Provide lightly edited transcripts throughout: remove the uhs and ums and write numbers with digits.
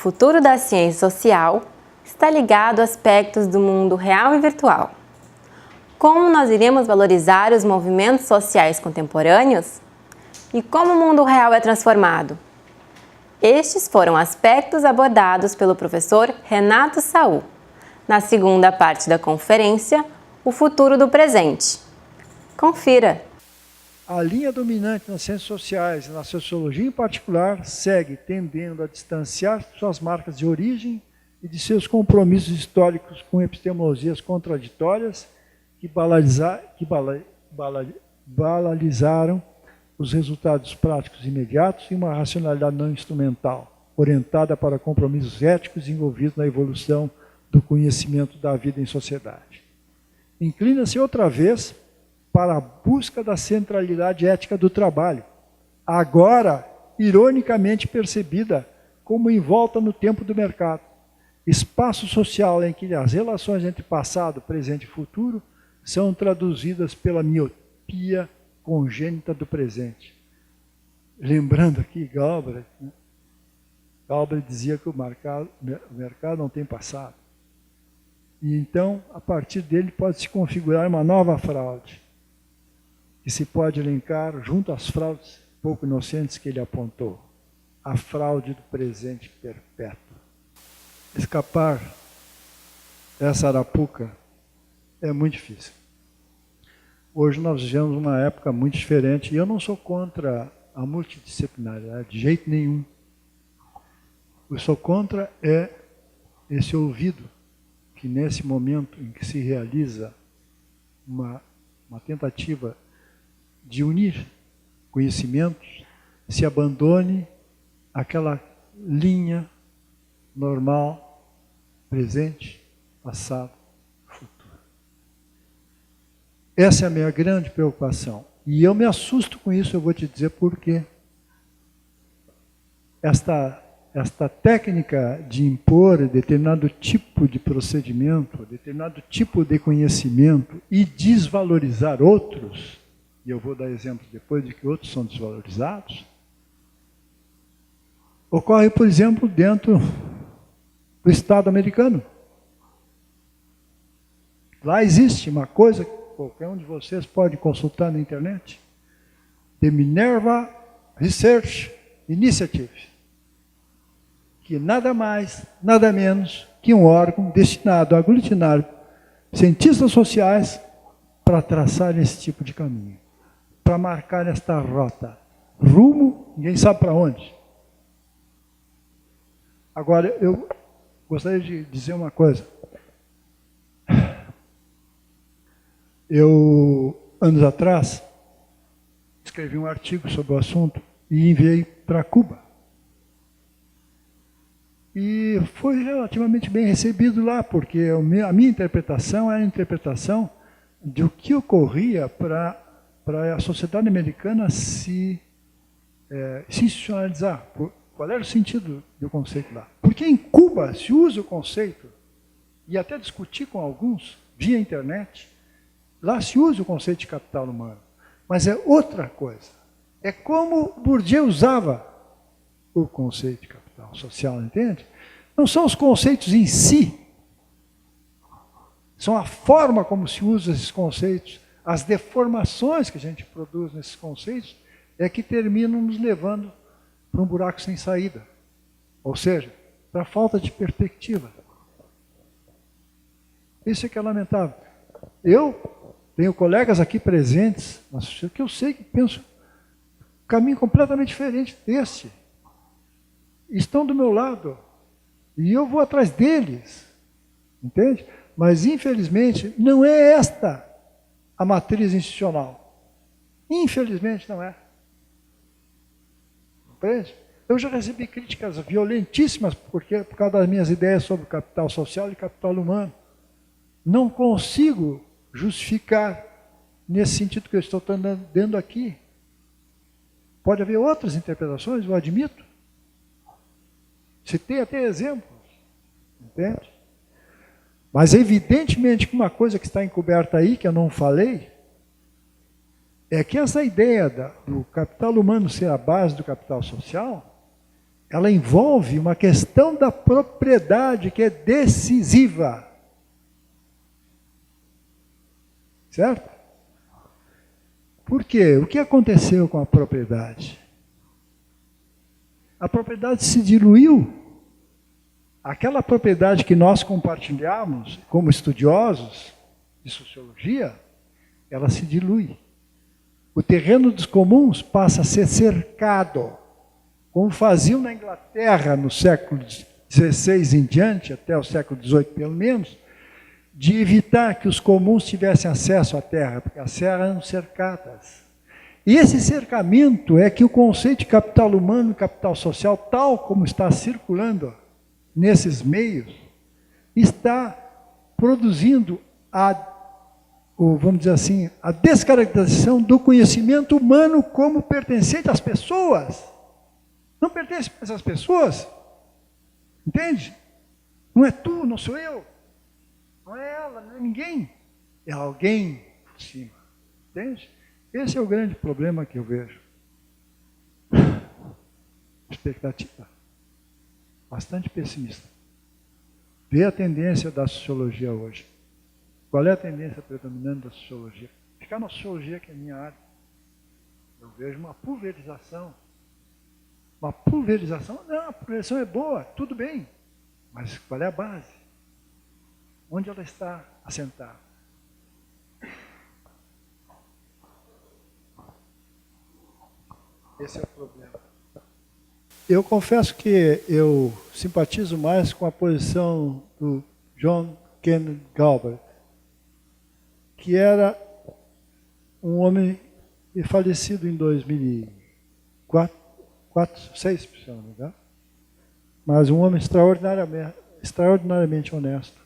futuro da ciência social está ligado a aspectos do mundo real e virtual. Como nós iremos valorizar os movimentos sociais contemporâneos? E como o mundo real é transformado? Estes foram aspectos abordados pelo professor Renato Saul, na segunda parte da conferência, O Futuro do Presente. Confira! A linha dominante nas ciências sociais e na sociologia em particular segue tendendo a distanciar suas marcas de origem e de seus compromissos históricos com epistemologias contraditórias que banalizaram os resultados práticos imediatos e uma racionalidade não instrumental, orientada para compromissos éticos envolvidos na evolução do conhecimento da vida em sociedade. Inclina-se outra vez para a busca da centralidade ética do trabalho, agora ironicamente percebida como envolta no tempo do mercado, espaço social em que as relações entre passado, presente e futuro são traduzidas pela miopia congênita do presente. Lembrando aqui Galbraith, né? Galbraith dizia que o mercado não tem passado. E então, a partir dele, pode se configurar uma nova fraude, que se pode elencar junto às fraudes pouco inocentes que ele apontou. A fraude do presente perpétuo. Escapar dessa arapuca é muito difícil. Hoje nós vivemos uma época muito diferente, e eu não sou contra a multidisciplinaridade, de jeito nenhum. Eu sou contra esse ouvido, que nesse momento em que se realiza uma tentativa de unir conhecimentos, se abandone aquela linha normal, presente, passado, futuro. Essa é a minha grande preocupação. E eu me assusto com isso, eu vou te dizer por quê. Esta técnica de impor determinado tipo de procedimento, determinado tipo de conhecimento e desvalorizar outros, e eu vou dar exemplos depois de que outros são desvalorizados, ocorre, por exemplo, dentro do Estado americano. Lá existe uma coisa que qualquer um de vocês pode consultar na internet, The Minerva Research Initiative, que nada mais, nada menos que um órgão destinado a aglutinar cientistas sociais para traçar esse tipo de caminho, para marcar esta rota, rumo, ninguém sabe para onde. Agora, eu gostaria de dizer uma coisa. Eu, anos atrás, escrevi um artigo sobre o assunto e enviei para Cuba. E foi relativamente bem recebido lá, porque a minha interpretação era a interpretação do que ocorria para a sociedade americana se institucionalizar. Qual era o sentido do conceito lá? Porque em Cuba se usa o conceito, e até discutir com alguns via internet, lá se usa o conceito de capital humano. Mas é outra coisa. É como Bourdieu usava o conceito de capital social, entende? Não são os conceitos em si, são a forma como se usa esses conceitos, as deformações que a gente produz nesses conceitos, é que terminam nos levando para um buraco sem saída. Ou seja, para a falta de perspectiva. Isso é que é lamentável. Eu tenho colegas aqui presentes, que eu sei que pensam um caminho completamente diferente desse. Estão do meu lado. E eu vou atrás deles. Entende? Mas, infelizmente, não é esta a matriz institucional. Infelizmente, não é. Compreende? Eu já recebi críticas violentíssimas por causa das minhas ideias sobre capital social e capital humano. Não consigo justificar nesse sentido que eu estou dando aqui. Pode haver outras interpretações, eu admito. Citei até exemplos, entende? Mas evidentemente que uma coisa que está encoberta aí, que eu não falei, é que essa ideia do capital humano ser a base do capital social ela envolve uma questão da propriedade que é decisiva. Certo? Por quê? O que aconteceu com a propriedade? A propriedade se diluiu. Aquela propriedade que nós compartilhamos como estudiosos de sociologia, ela se dilui. O terreno dos comuns passa a ser cercado, como faziam na Inglaterra no século XVI em diante, até o século XVIII pelo menos, de evitar que os comuns tivessem acesso à terra, porque as terras eram cercadas. E esse cercamento é que o conceito de capital humano e capital social, tal como está circulando nesses meios, está produzindo vamos dizer assim, a descaracterização do conhecimento humano como pertencente às pessoas. Não pertence mais às pessoas. Entende? Não é tu, não sou eu. Não é ela, não é ninguém. É alguém por cima. Entende? Esse é o grande problema que eu vejo. Expectativa. Bastante pessimista. Vê a tendência da sociologia hoje. Qual é a tendência predominante da sociologia? Ficar na sociologia, que é a minha área. Eu vejo uma pulverização. Uma pulverização? Não, a pulverização é boa, tudo bem. Mas qual é a base? Onde ela está assentada? Esse é o problema. Eu confesso que eu simpatizo mais com a posição do John Kenneth Galbraith, que era um homem falecido em 2004, 2006, se não me engano, mas um homem extraordinariamente honesto.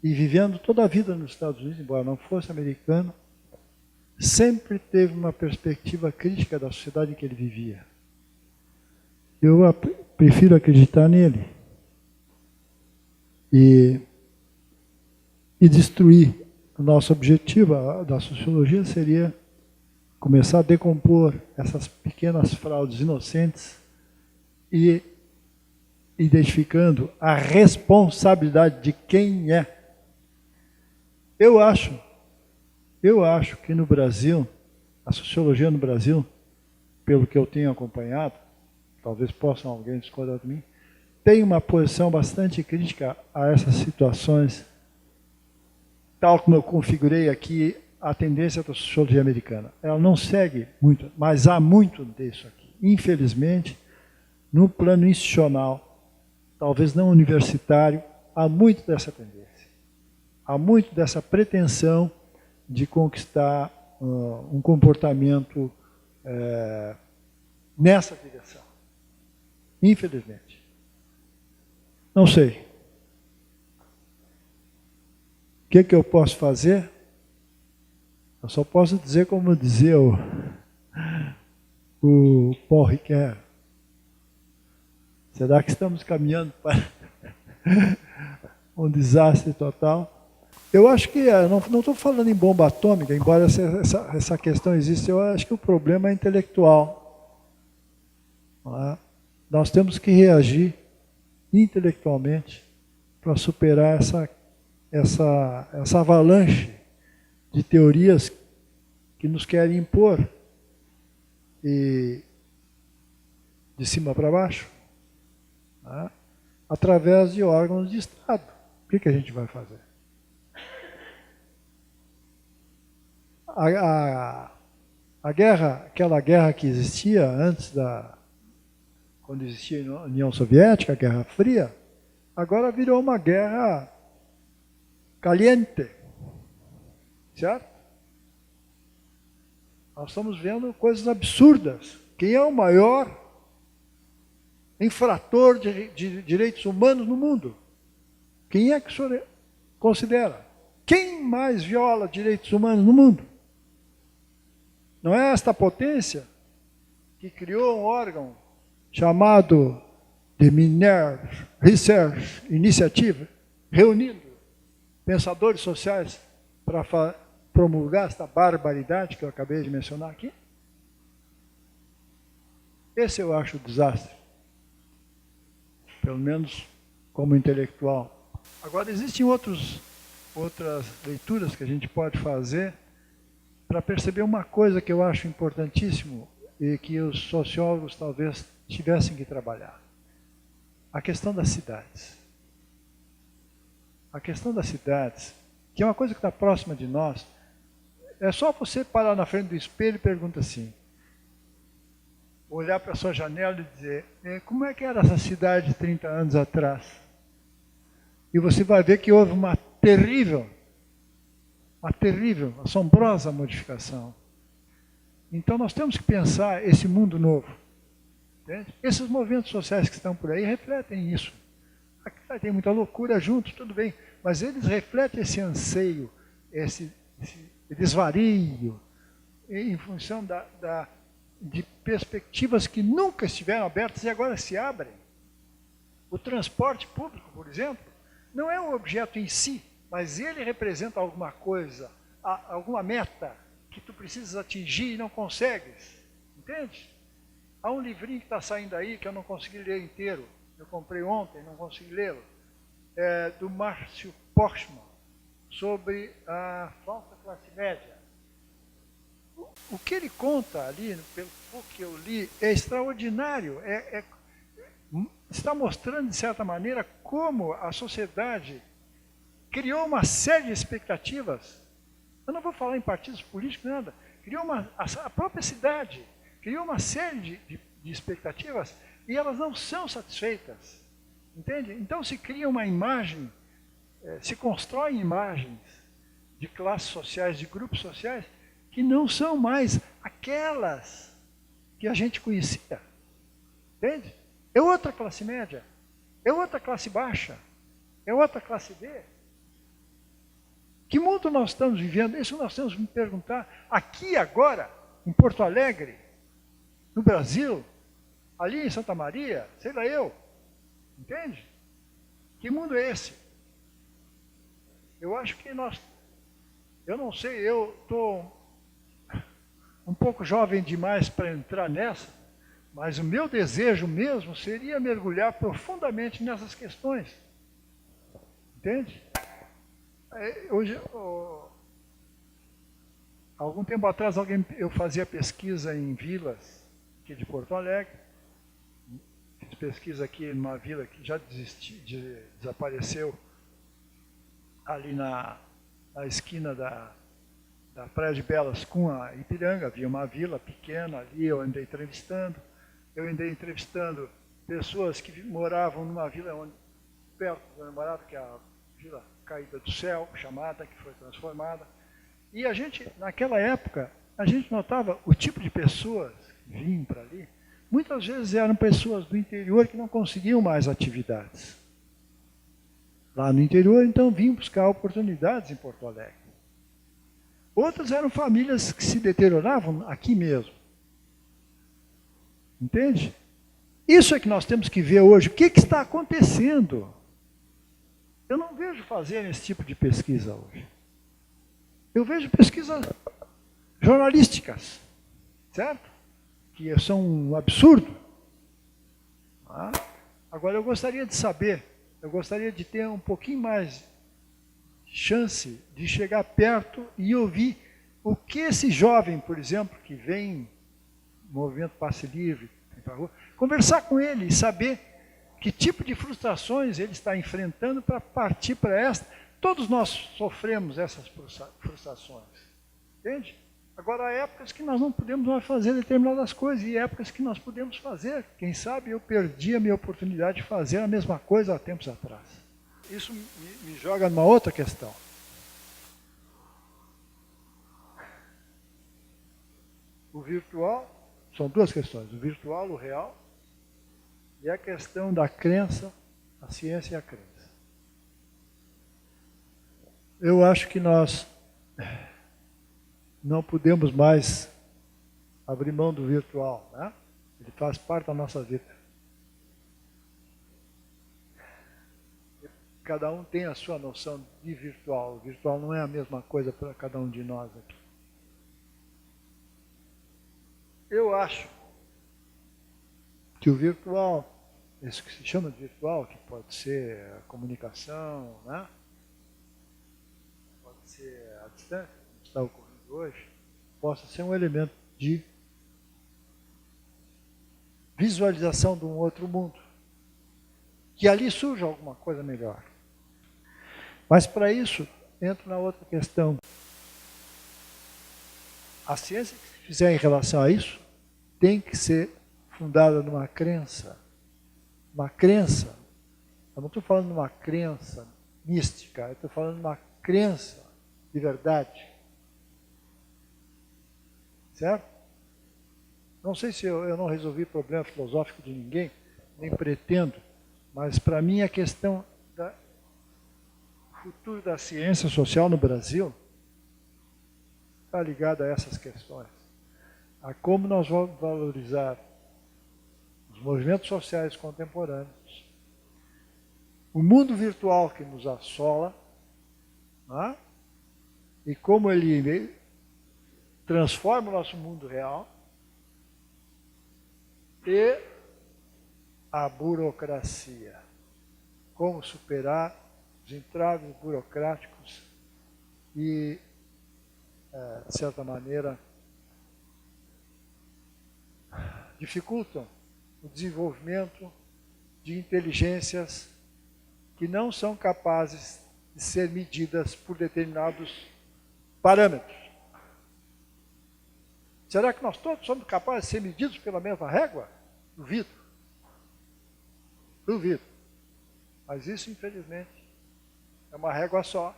E vivendo toda a vida nos Estados Unidos, embora não fosse americano, sempre teve uma perspectiva crítica da sociedade em que ele vivia. Eu prefiro acreditar nele e destruir. O nosso objetivo da sociologia seria começar a decompor essas pequenas fraudes inocentes e identificando a responsabilidade de quem é. Eu acho que no Brasil, a sociologia no Brasil, pelo que eu tenho acompanhado, talvez possam alguém discordar de mim, tem uma posição bastante crítica a essas situações, tal como eu configurei aqui a tendência da sociologia americana. Ela não segue muito, mas há muito disso aqui. Infelizmente, no plano institucional, talvez não universitário, há muito dessa tendência. Há muito dessa pretensão de conquistar um comportamento nessa direção. Infelizmente. Não sei. O que eu posso fazer? Eu só posso dizer como dizia o Paul Ricoeur. Será que estamos caminhando para um desastre total? Eu acho que, não estou falando em bomba atômica, embora essa questão exista, eu acho que o problema é intelectual. Não é? Nós temos que reagir intelectualmente para superar essa avalanche de teorias que nos querem impor e de cima para baixo, né? Através de órgãos de Estado. O que a gente vai fazer? A guerra, aquela guerra que existia antes quando existia a União Soviética, a Guerra Fria, agora virou uma guerra caliente, certo? Nós estamos vendo coisas absurdas. Quem é o maior infrator de direitos humanos no mundo? Quem é que o senhor considera? Quem mais viola direitos humanos no mundo? Não é esta potência que criou um órgão chamado de Minerva Research Initiative, reunindo pensadores sociais para promulgar esta barbaridade que eu acabei de mencionar aqui? Esse eu acho o desastre. pelo menos como intelectual. Agora, existem outras leituras que a gente pode fazer para perceber uma coisa que eu acho importantíssimo e que os sociólogos talvez tivessem que trabalhar. A questão das cidades. A questão das cidades, que é uma coisa que está próxima de nós, é só você parar na frente do espelho e perguntar assim, olhar para a sua janela e dizer, como é que era essa cidade 30 anos atrás? E você vai ver que houve uma terrível, assombrosa modificação. Então nós temos que pensar esse mundo novo. Entende? Esses movimentos sociais que estão por aí refletem isso. Aqui tem muita loucura junto, tudo bem, mas eles refletem esse anseio, esse desvario, em função de perspectivas que nunca estiveram abertas e agora se abrem. O transporte público, por exemplo, não é um objeto em si, mas ele representa alguma coisa, alguma meta que tu precisas atingir e não consegues. Entende? Há um livrinho que está saindo aí que eu não consegui ler inteiro. Eu comprei ontem, não consegui lê-lo. Do Márcio Porchman, sobre a falsa classe média. O que ele conta ali, pelo pouco que eu li, é extraordinário. Está mostrando, de certa maneira, como a sociedade criou uma série de expectativas. Eu não vou falar em partidos políticos, nada. Criou a própria cidade criou uma série de expectativas e elas não são satisfeitas. Entende? Então se cria uma imagem, se constroem imagens de classes sociais, de grupos sociais, que não são mais aquelas que a gente conhecia. Entende? É outra classe média, é outra classe baixa, é outra classe B. Que mundo nós estamos vivendo? Isso nós temos que me perguntar aqui agora, em Porto Alegre, no Brasil, ali em Santa Maria, sei lá eu. Entende? Que mundo é esse? Eu acho que eu não sei, eu estou um pouco jovem demais para entrar nessa, mas o meu desejo mesmo seria mergulhar profundamente nessas questões. Entende? Hoje, algum tempo atrás, eu fazia pesquisa em vilas aqui de Porto Alegre. Fiz pesquisa aqui numa vila que já desapareceu, ali na esquina da Praia de Belas com a Ipiranga. Havia uma vila pequena ali, eu andei entrevistando. Eu andei entrevistando pessoas que moravam numa vila perto do meu namorado, que é a Vila Caída do Céu, chamada, que foi transformada. E a gente, naquela época, a gente notava o tipo de pessoas que vinham para ali. Muitas vezes eram pessoas do interior que não conseguiam mais atividades lá no interior, então vinham buscar oportunidades em Porto Alegre. Outras eram famílias que se deterioravam aqui mesmo. Entende? Isso é que nós temos que ver hoje. O que está acontecendo? Eu não vejo fazer esse tipo de pesquisa hoje. Eu vejo pesquisas jornalísticas, certo? Que são um absurdo. Agora, eu gostaria de saber, eu gostaria de ter um pouquinho mais de chance de chegar perto e ouvir o que esse jovem, por exemplo, que vem do movimento Passe Livre, conversar com ele e saber que tipo de frustrações ele está enfrentando para partir para esta. Todos nós sofremos essas frustrações, entende? Agora, há épocas que nós não podemos mais fazer determinadas coisas e épocas que nós podemos fazer. Quem sabe eu perdi a minha oportunidade de fazer a mesma coisa há tempos atrás. Isso me joga numa outra questão. O virtual, são duas questões, o virtual, o real, e a questão da crença, a ciência e a crença. Eu acho que nós não podemos mais abrir mão do virtual, né? Ele faz parte da nossa vida. Cada um tem a sua noção de virtual. O virtual não é a mesma coisa para cada um de nós aqui. Eu acho que o virtual isso que se chama de virtual, que pode ser a comunicação, né? Pode ser a distância, que está ocorrendo hoje, possa ser um elemento de visualização de um outro mundo. Que ali surja alguma coisa melhor. Mas para isso, entro na outra questão. A ciência que se fizer em relação a isso tem que ser fundada numa crença. Uma crença. Eu não estou falando de uma crença mística, eu estou falando de uma crença de verdade. Certo? Não sei se eu não resolvi problema filosófico de ninguém, nem pretendo, mas para mim a questão do futuro da ciência social no Brasil está ligada a essas questões. A como nós vamos valorizar os movimentos sociais contemporâneos, o mundo virtual que nos assola, né? E como ele transforma o nosso mundo real, e a burocracia. Como superar os entraves burocráticos e, de certa maneira, dificultam o desenvolvimento de inteligências que não são capazes de ser medidas por determinados parâmetros. Será que nós todos somos capazes de ser medidos pela mesma régua? Duvido. Duvido. Mas isso, infelizmente, é uma régua só.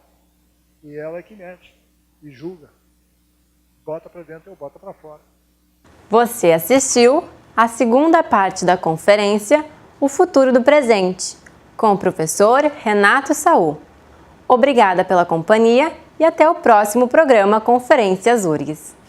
E ela é que mede e julga. Bota para dentro ou bota para fora. Você assistiu à segunda parte da conferência O Futuro do Presente, com o professor Renato Saul. Obrigada pela companhia e até o próximo programa Conferências URGS.